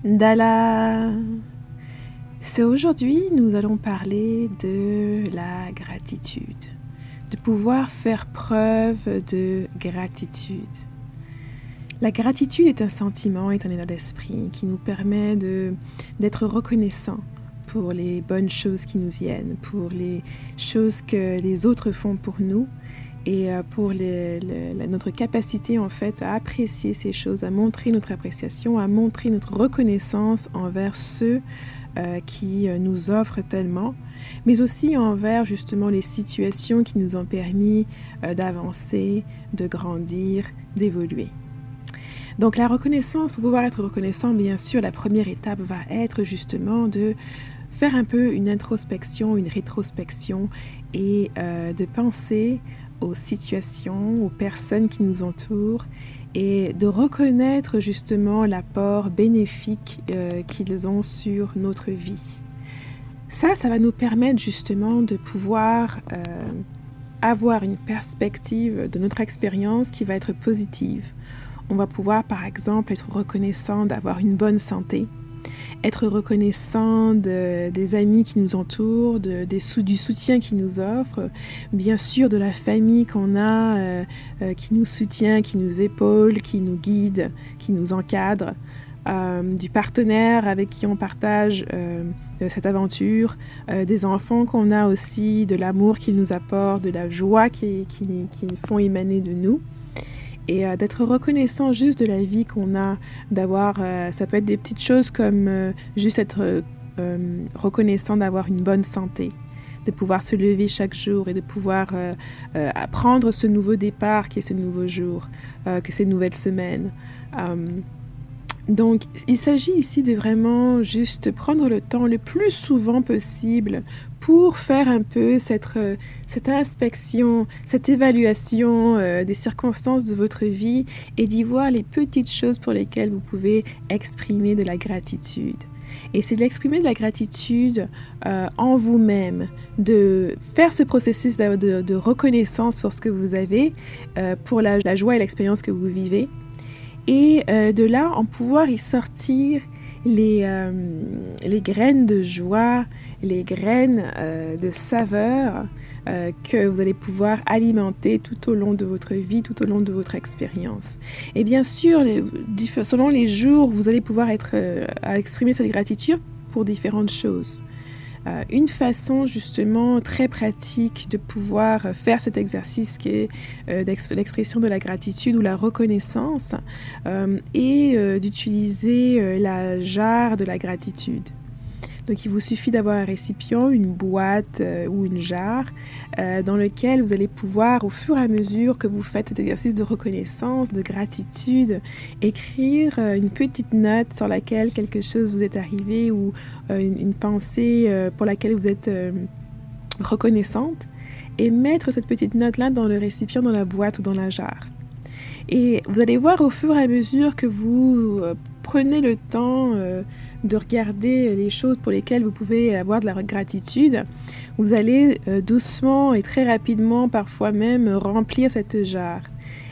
Dala! Aujourd'hui, nous allons parler de la gratitude, de pouvoir faire preuve de gratitude. La gratitude est un sentiment, est un état d'esprit qui nous permet d'être reconnaissant pour les bonnes choses qui nous viennent, pour les choses que les autres font pour nous et pour notre capacité en fait à apprécier ces choses, à montrer notre appréciation, à montrer notre reconnaissance envers ceux qui nous offrent tellement, mais aussi envers justement les situations qui nous ont permis d'avancer, de grandir, d'évoluer. Donc la reconnaissance, pour pouvoir être reconnaissant, bien sûr, la première étape va être justement de faire un peu une introspection, une rétrospection et de penser aux situations, aux personnes qui nous entourent et de reconnaître justement l'apport bénéfique qu'ils ont sur notre vie. Ça va nous permettre justement de pouvoir avoir une perspective de notre expérience qui va être positive. On va pouvoir par exemple être reconnaissant d'avoir une bonne santé, être reconnaissant des amis qui nous entourent, du soutien qu'ils nous offrent, bien sûr de la famille qu'on a, qui nous soutient, qui nous épaule, qui nous guide, qui nous encadre, du partenaire avec qui on partage cette aventure, des enfants qu'on a aussi, de l'amour qu'ils nous apportent, de la joie qu'ils font émaner de nous. Et d'être reconnaissant juste de la vie qu'on a, d'avoir, ça peut être des petites choses comme juste être reconnaissant d'avoir une bonne santé, de pouvoir se lever chaque jour et de pouvoir apprendre ce nouveau départ qui est ce nouveau jour, que ces nouvelles semaines. Donc, il s'agit ici de vraiment juste prendre le temps le plus souvent possible pour faire un peu cette inspection, cette évaluation des circonstances de votre vie et d'y voir les petites choses pour lesquelles vous pouvez exprimer de la gratitude. Et c'est d'exprimer de la gratitude en vous-même, de faire ce processus de reconnaissance pour ce que vous avez, pour la joie et l'expérience que vous vivez. Et de là, en pouvoir y sortir les graines de joie, les graines de saveur que vous allez pouvoir alimenter tout au long de votre vie, tout au long de votre expérience. Et bien sûr, selon les jours, vous allez pouvoir être à exprimer cette gratitude pour différentes choses. Une façon justement très pratique de pouvoir faire cet exercice qui est l'expression de la gratitude ou la reconnaissance est d'utiliser la jarre de la gratitude. Donc il vous suffit d'avoir un récipient, une boîte ou une jarre dans lequel vous allez pouvoir, au fur et à mesure que vous faites cet exercice de reconnaissance, de gratitude, écrire une petite note sur laquelle quelque chose vous est arrivé ou une pensée pour laquelle vous êtes reconnaissante et mettre cette petite note-là dans le récipient, dans la boîte ou dans la jarre. Et vous allez voir au fur et à mesure que vous prenez le temps de regarder les choses pour lesquelles vous pouvez avoir de la gratitude, vous allez doucement et très rapidement, parfois même, remplir cette jarre.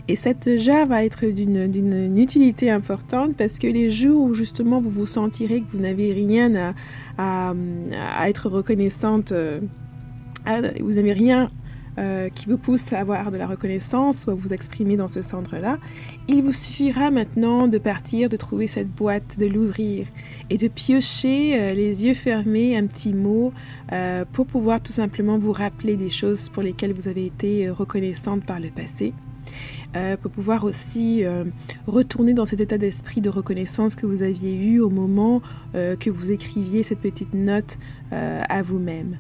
Et cette jarre va être d'une utilité importante parce que les jours où justement vous vous sentirez que vous n'avez rien à être reconnaissante, vous n'avez rien qui vous pousse à avoir de la reconnaissance ou à vous exprimer dans ce centre-là, il vous suffira maintenant de partir, de trouver cette boîte, de l'ouvrir et de piocher les yeux fermés un petit mot pour pouvoir tout simplement vous rappeler des choses pour lesquelles vous avez été reconnaissante par le passé. Pour pouvoir aussi retourner dans cet état d'esprit de reconnaissance que vous aviez eu au moment que vous écriviez cette petite note à vous-même.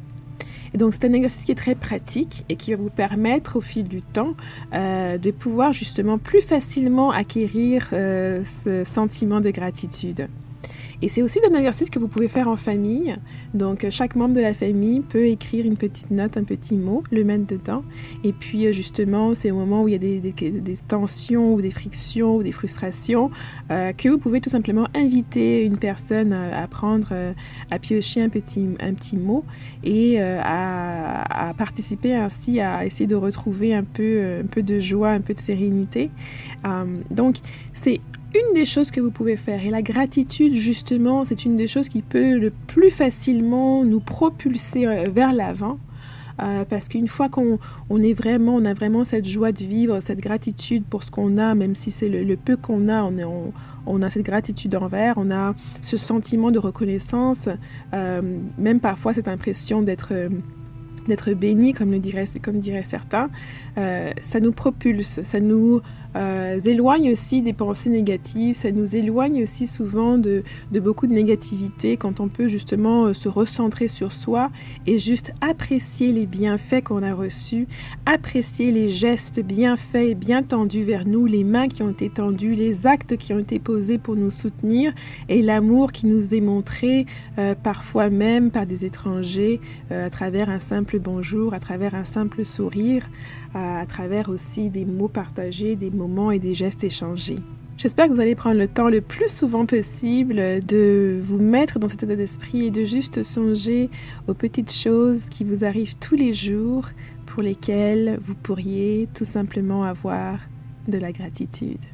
Et donc c'est un exercice qui est très pratique et qui va vous permettre au fil du temps de pouvoir justement plus facilement acquérir ce sentiment de gratitude. Et c'est aussi un exercice que vous pouvez faire en famille. Donc, chaque membre de la famille peut écrire une petite note, un petit mot, le mettre dedans. Et puis, justement, c'est au moment où il y a des tensions ou des frictions ou des frustrations que vous pouvez tout simplement inviter une personne à prendre, à piocher un petit mot et à participer ainsi à essayer de retrouver un peu de joie, un peu de sérénité. Donc, c'est une des choses que vous pouvez faire, et la gratitude justement, c'est une des choses qui peut le plus facilement nous propulser vers l'avant. Parce qu'une fois on a vraiment cette joie de vivre, cette gratitude pour ce qu'on a, même si c'est le peu qu'on a, on a cette gratitude envers, on a ce sentiment de reconnaissance, même parfois cette impression d'être béni, comme diraient certains, ça nous propulse, ça nous éloigne aussi des pensées négatives, ça nous éloigne aussi souvent de beaucoup de négativité quand on peut justement se recentrer sur soi et juste apprécier les bienfaits qu'on a reçus, apprécier les gestes bien faits et bien tendus vers nous, les mains qui ont été tendues, les actes qui ont été posés pour nous soutenir et l'amour qui nous est montré parfois même par des étrangers à travers un simple bonjour, à travers un simple sourire, à travers aussi des mots partagés, des moments et des gestes échangés. J'espère que vous allez prendre le temps le plus souvent possible de vous mettre dans cet état d'esprit et de juste songer aux petites choses qui vous arrivent tous les jours pour lesquelles vous pourriez tout simplement avoir de la gratitude.